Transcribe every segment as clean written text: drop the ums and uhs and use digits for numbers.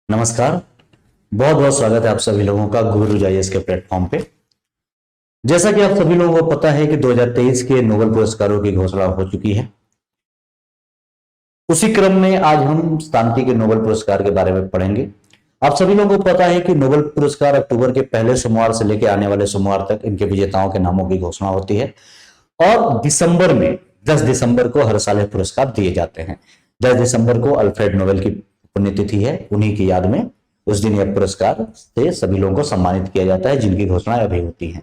नमस्कार। बहुत बहुत स्वागत है आप सभी लोगों का गुरु आईएएस के प्लेटफॉर्म पे। जैसा कि आप सभी लोगों को पता है कि 2023 के नोबेल पुरस्कारों की घोषणा हो चुकी है। उसी क्रम में आज हम शांति के नोबेल पुरस्कार के बारे में पढ़ेंगे। आप सभी लोगों को पता है कि नोबेल पुरस्कार अक्टूबर के पहले सोमवार से लेकर आने वाले सोमवार तक इनके विजेताओं के नामों की घोषणा होती है और दिसंबर में 10 दिसंबर को हर साल पुरस्कार दिए जाते हैं। 10 दिसंबर को अल्फ्रेड नोबेल की पुण्यतिथि है। उन्हीं की याद में उस दिन यह पुरस्कार से सभी लोगों को सम्मानित किया जाता है जिनकी घोषणाएं अभी होती हैं।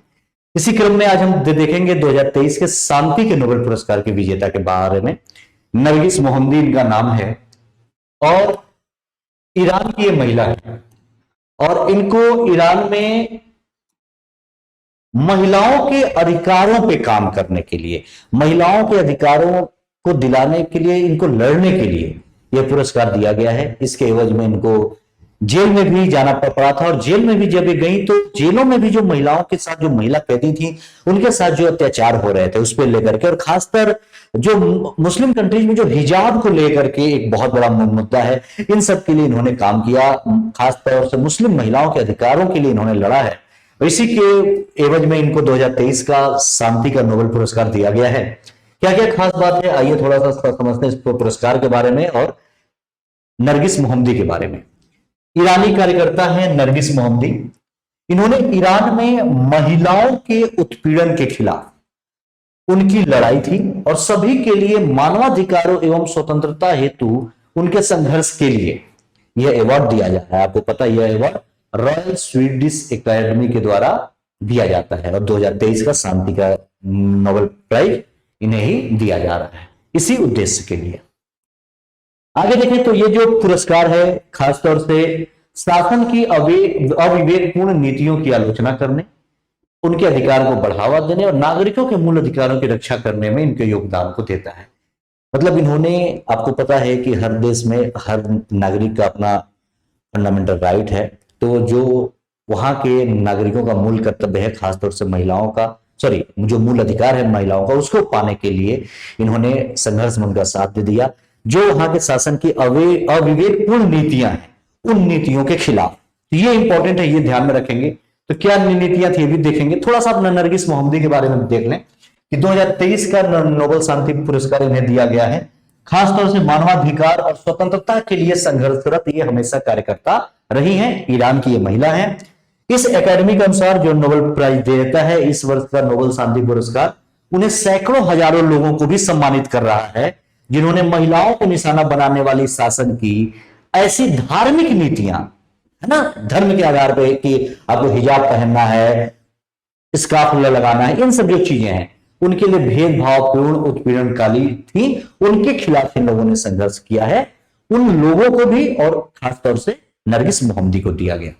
इसी क्रम में आज हम देखेंगे 2023 के शांति के नोबेल पुरस्कार के विजेता के बारे में। नरगिस मोहम्मदी इनका नाम है और ईरान की ये महिला है और इनको ईरान में महिलाओं के अधिकारों पे काम करने के लिए, महिलाओं के अधिकारों को दिलाने के लिए, इनको लड़ने के लिए यह पुरस्कार दिया गया है। इसके एवज में इनको जेल में भी जाना पड़ा था और जेल में भी जब ये गई तो जेलों में भी जो महिलाओं के साथ जो महिला कैदी थी उनके साथ जो अत्याचार हो रहे थे उस पर लेकर के, और खासकर जो मुस्लिम कंट्रीज में जो हिजाब को लेकर के एक बहुत बड़ा मुद्दा है, इन सब के लिए इन्होंने काम किया। खासतौर से मुस्लिम महिलाओं के अधिकारों के लिए इन्होंने लड़ा है। इसी के एवज में इनको 2023 का शांति का नोबेल पुरस्कार दिया गया है। क्या क्या खास बात है, आइए थोड़ा सा समझते हैं इस पुरस्कार के बारे में और नरगिस मोहम्मदी के बारे में। ईरानी कार्यकर्ता है नरगिस मोहम्मदी। इन्होंने ईरान में महिलाओं के उत्पीड़न के खिलाफ उनकी लड़ाई थी और सभी के लिए मानवाधिकारों एवं स्वतंत्रता हेतु उनके संघर्ष के लिए यह अवार्ड दिया जा रहा है। आपको पता है यह अवार्ड रॉयल स्वीडिश एकेडमी के द्वारा दिया जाता है और 2023 का शांति का नोबेल प्राइज इन्हें ही दिया जा रहा है इसी उद्देश्य के लिए। आगे देखें तो ये जो पुरस्कार है खासतौर से शासन की अविवेकपूर्ण नीतियों की आलोचना करने, उनके अधिकार को बढ़ावा देने और नागरिकों के मूल अधिकारों की रक्षा करने में इनके योगदान को देता है। मतलब इन्होंने, आपको पता है कि हर देश में हर नागरिक का अपना फंडामेंटल राइट है, तो जो वहां के नागरिकों का मूल कर्तव्य है खासतौर से महिलाओं का, जो मूल अधिकार है महिलाओं का, उसको पाने के लिए इन्होंने संघर्ष में उनका साथ दे दिया। जो वहां के शासन की अविवेकपूर्ण नीतियां हैं उन नीतियों के खिलाफ, ये इंपॉर्टेंट है, ये ध्यान में रखेंगे। तो क्या नीतियां थी भी देखेंगे। थोड़ा सा अपना नरगिस मोहम्मदी के बारे में देख लें कि 2023 का नोबेल शांति पुरस्कार इन्हें दिया गया है। खासतौर से मानवाधिकार और स्वतंत्रता के लिए संघर्षरत ये हमेशा कार्यकर्ता रही हैं। ईरान की ये महिला है। इस एकेडमी के अनुसार जो नोबेल प्राइज देता है इस वर्ष का नोबेल शांति पुरस्कार उन्हें सैकड़ों हजारों लोगों को भी सम्मानित कर रहा है जिन्होंने महिलाओं को निशाना बनाने वाली शासन की ऐसी धार्मिक नीतियां, है ना, धर्म के आधार पे कि आपको हिजाब पहनना है, स्कार्फ लगाना है, इन सब जो चीजें हैं उनके लिए भेदभावपूर्ण उत्पीड़नकारी थी, उनके खिलाफ इन लोगों ने संघर्ष किया है। उन लोगों को भी और खासतौर से नरगिस मोहम्मदी को दिया गया।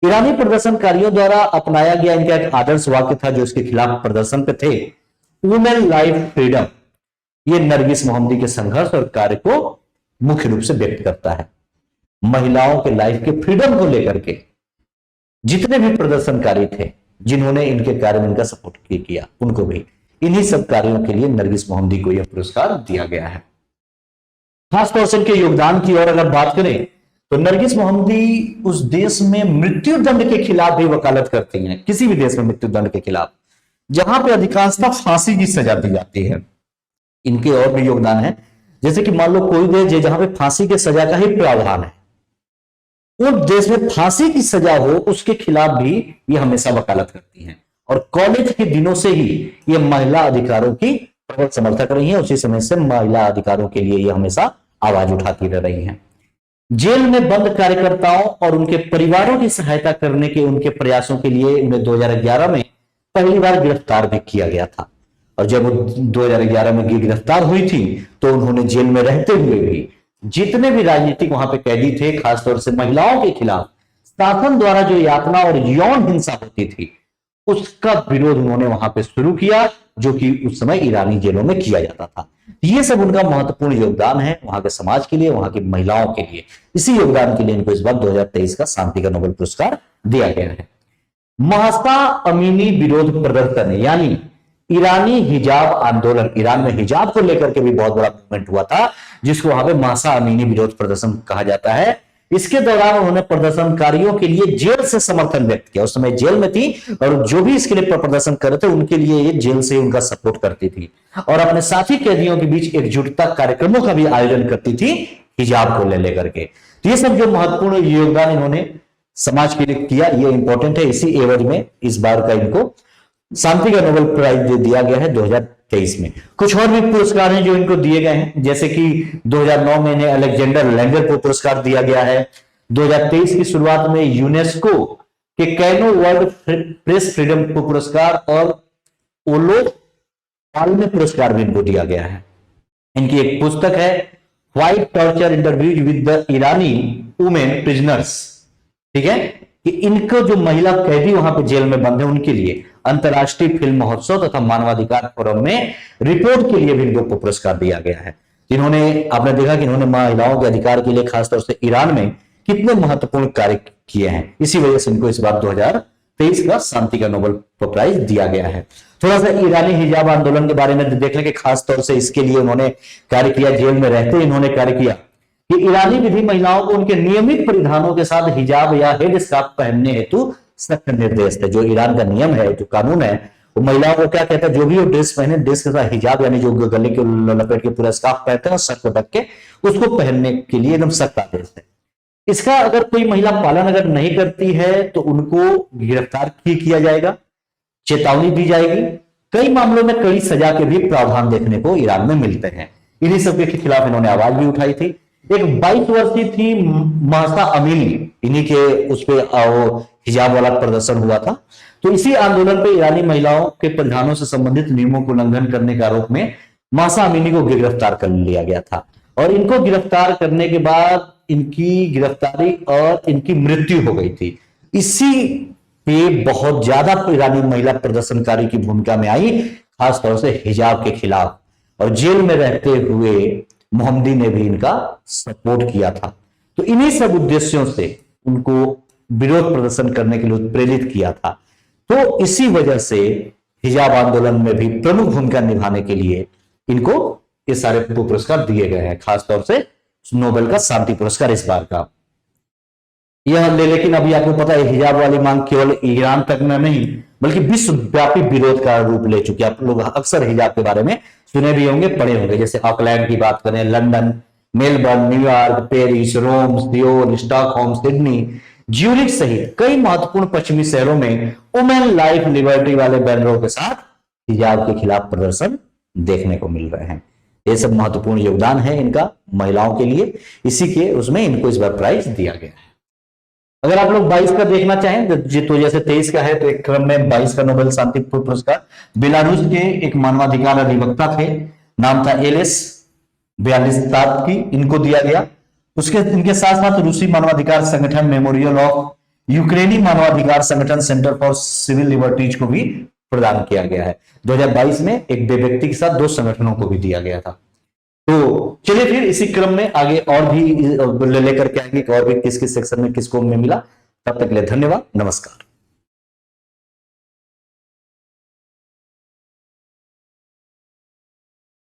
ईरानी प्रदर्शनकारियों द्वारा अपनाया गया इनका एक आदर्श वाक्य था जो इसके खिलाफ प्रदर्शन पे थे, वुमेन लाइफ फ्रीडम। ये नरगिस मोहम्मदी के संघर्ष और कार्य को मुख्य रूप से व्यक्त करता है। महिलाओं के लाइफ के फ्रीडम को लेकर के जितने भी प्रदर्शनकारी थे जिन्होंने इनके कार्य में इनका सपोर्ट किया उनको भी, इन्हीं सब कार्यों के लिए नरगिस मोहम्मदी को यह पुरस्कार दिया गया है। खासतौर से इनके योगदान की और अगर बात करें तो नरगिस मोहम्मदी उस देश में मृत्यु दंड के खिलाफ भी वकालत करती हैं, किसी भी देश में मृत्यु दंड के खिलाफ जहां पे अधिकांशतः फांसी की सजा दी जाती है। इनके और भी योगदान है, जैसे कि मान लो कोई देश जहां पे फांसी की सजा का ही प्रावधान है, उस देश में फांसी की सजा हो उसके खिलाफ भी ये हमेशा वकालत करती हैं। और कॉलेज के दिनों से ही ये महिला अधिकारों की प्रबल समर्थक रही हैं। उसी समय से महिला अधिकारों के लिए ये हमेशा आवाज उठाती रह रही हैं। जेल में बंद कार्यकर्ताओं और उनके परिवारों की सहायता करने के उनके प्रयासों के लिए उन्हें 2011 में पहली बार गिरफ्तार भी किया गया था। और जब वो 2011 में गिरफ्तार हुई थी तो उन्होंने जेल में रहते हुए भी जितने भी राजनीतिक वहां पे कैदी थे, खासतौर से महिलाओं के खिलाफ शासन द्वारा जो यातना और यौन हिंसा होती थी उसका विरोध उन्होंने वहां पे शुरू किया, जो कि उस समय ईरानी जेलों में किया जाता था। ये सब उनका महत्वपूर्ण योगदान है वहां के समाज के लिए, वहां की महिलाओं के लिए। इसी योगदान के लिए इनको इस बार 2023 का शांति का नोबेल पुरस्कार दिया गया है। महसा अमीनी विरोध प्रदर्शन यानी ईरानी हिजाब आंदोलन, ईरान में हिजाब को लेकर के भी बहुत बड़ा मूवमेंट हुआ था जिसको वहां पे महसा अमीनी विरोध प्रदर्शन कहा जाता है। इसके दौरान उन्होंने प्रदर्शनकारियों के लिए जेल से समर्थन व्यक्त किया। उस समय जेल में थी और जो भी इसके लिए प्रदर्शन कर रहे थे उनके लिए ये जेल से उनका सपोर्ट करती थी और अपने साथी कैदियों के बीच एकजुटता कार्यक्रमों का भी आयोजन करती थी हिजाब को ले लेकर के। तो ये सब जो महत्वपूर्ण योगदान इन्होंने समाज के लिए किया, ये इंपॉर्टेंट है। इसी एवज में इस बार का इनको शांति का नोबेल प्राइज दे दिया गया है 2023 में। कुछ और भी पुरस्कार हैं जो इनको दिए गए हैं, जैसे कि 2009 में इन्हें अलेक्जेंडर लैंगर को पुरस्कार दिया गया है। 2023 की शुरुआत में यूनेस्को के कैनो वर्ल्ड प्रेस फ्रीडम को पुरस्कार और ओलोफ पाल्मे पुरस्कार भी इनको दिया गया है। इनकी एक पुस्तक है white torture interviews with the Irani women prisoners, ठीक है, कि इनको जो महिला कैदी वहां पे जेल में बंद है उनके लिए अंतर्राष्ट्रीय फिल्म महोत्सव तथा मानवाधिकार फोरम में रिपोर्ट के लिए भी इनको पुरस्कार दिया गया है। जिन्होंने, आपने देखा कि इन्होंने महिलाओं के अधिकार के लिए खासतौर से ईरान में कितने महत्वपूर्ण कार्य किए हैं, इसी वजह से इनको इस बार 2023 का शांति का नोबेल प्राइज दिया गया है। थोड़ा सा ईरानी हिजाब आंदोलन के बारे में देख लें कि खासतौर से इसके लिए उन्होंने कार्य किया, जेल में रहते इन्होंने कार्य किया कि ईरानी विधि महिलाओं को उनके नियमित परिधानों के साथ हिजाब या हेड स्कार्फ पहनने हेतु सख्त निर्देश थे। जो ईरान का नियम है, जो कानून है, वो महिलाओं को क्या कहता है, जो भी वो ड्रेस पहने, ड्रेस के साथ हिजाब यानी जो गले के लपेट के पूरा स्कार्फ पहनते हैं और सर को ढक के उसको पहनने के लिए एकदम सख्त आदेश है। इसका अगर कोई महिला पालन अगर नहीं करती है तो उनको गिरफ्तार किया जाएगा, चेतावनी दी जाएगी। कई मामलों में कड़ी सजा के भी प्रावधान देखने को ईरान में मिलते हैं। इन्हीं सबके खिलाफ इन्होंने आवाज भी उठाई थी। एक 22 वर्षीय थी महसा अमीनी, इन्हीं के उस पे हिजाब वाला प्रदर्शन हुआ था। तो इसी आंदोलन पे ईरानी महिलाओं के परिधानों से संबंधित नियमों को उल्लंघन करने के आरोप में महसा अमीनी को गिरफ्तार कर लिया गया था और इनको गिरफ्तार करने के बाद इनकी गिरफ्तारी और इनकी मृत्यु हो गई थी। इसी पे बहुत ज्यादा ईरानी महिला प्रदर्शनकारी की भूमिका में आई, खासतौर से हिजाब के खिलाफ, और जेल में रहते हुए मोहम्मदी ने भी इनका सपोर्ट किया था। तो इन्हीं सब उद्देश्यों से उनको विरोध प्रदर्शन करने के लिए प्रेरित किया था। तो इसी वजह से हिजाब आंदोलन में भी प्रमुख भूमिका निभाने के लिए इनको ये सारे पुरस्कार दिए गए हैं, खासतौर से नोबेल का शांति पुरस्कार इस बार का यह ले। लेकिन अभी आपको पता है हिजाब वाली मांग केवल ईरान तक में नहीं बल्कि विश्वव्यापी विरोध का रूप ले चुकी है। आप लोग अक्सर हिजाब के बारे में सुने भी होंगे, पढ़े होंगे, जैसे ऑकलैंड की बात करें, लंदन, मेलबर्न, न्यूयॉर्क, पेरिस, रोम, सियोल, स्टॉकहोम, सिडनी, ज्यूरिख सहित कई महत्वपूर्ण पश्चिमी शहरों में वुमेन लाइफ लिबर्टी वाले बैनरों के साथ हिजाब के खिलाफ प्रदर्शन देखने को मिल रहे हैं। ये सब महत्वपूर्ण योगदान है इनका महिलाओं के लिए, इसी के उसमें इनको इस बार प्राइज दिया गया है। अगर आप लोग 22 का देखना चाहें तो जैसे 23 का है, तो एक क्रम में 22 का नोबेल शांति पुरस्कार बेलारूस के एक मानवाधिकार अधिवक्ता थे, नाम था एलेस ब्यालिस्तात्की, इनको दिया गया। उसके इनके साथ साथ रूसी मानवाधिकार संगठन मेमोरियल ऑफ यूक्रेनी मानवाधिकार संगठन सेंटर फॉर सिविल लिबर्टीज को भी प्रदान किया गया है। 2022 में एक व्यक्ति के साथ 2 संगठनों को भी दिया गया था। तो चलिए फिर इसी क्रम में आगे और भी लेकर के आएंगे और भी किस किस सेक्शन में किसको में मिला। तब तक के लिए धन्यवाद, नमस्कार।